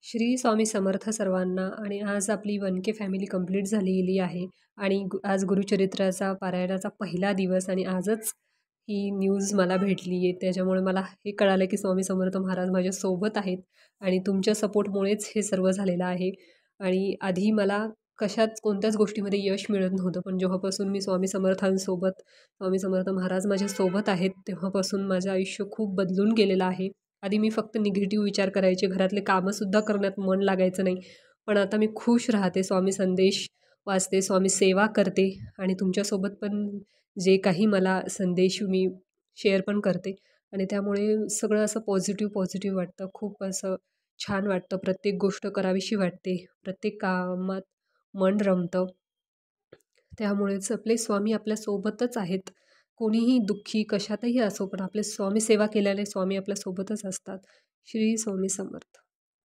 श्री स्वामी समर्थ सर्वांना. आणि आज आपली 1K फॅमिली कंप्लीट झालेली आहे आणि आज गुरुचरित्राचा पारायणाचा पहिला दिवस आणि आजच ही न्यूज मला भेटली आहे. त्याच्यामुळे मला हे कळालं की स्वामी समर्थ महाराज माझ्यासोबत आहेत आणि तुमच्या सपोर्टमुळेच हे सर्व झालेलं आहे. आणि आधी मला कोणत्याच गोष्टीमध्ये यश मिळत नव्हतं, पण जेव्हापासून मी स्वामी समर्थ महाराज माझ्यासोबत आहेत तेव्हापासून माझं आयुष्य खूप बदलून गेलेलं आहे. आधी मी फक्त निगेटिव्ह विचार करायचे, घरातले कामंसुद्धा करण्यात मन लागायचं नाही. पण आता मी खुश राहते, स्वामी संदेश वाचते, स्वामी सेवा करते आणि तुमच्यासोबत पण जे काही मला संदेश मी शेअर पण करते. आणि त्यामुळे सगळं असं पॉझिटिव्ह वाटतं. खूप असं छान वाटतं. प्रत्येक गोष्ट करावीशी वाटते. प्रत्येक कामात मन रमतं. त्यामुळेच आपले स्वामी आपल्यासोबतच आहेत. कोणीही दुःखी कशातही असो, पण आपले स्वामी सेवा केल्याने स्वामी आपल्यासोबतच असतात. श्री स्वामी समर्थ.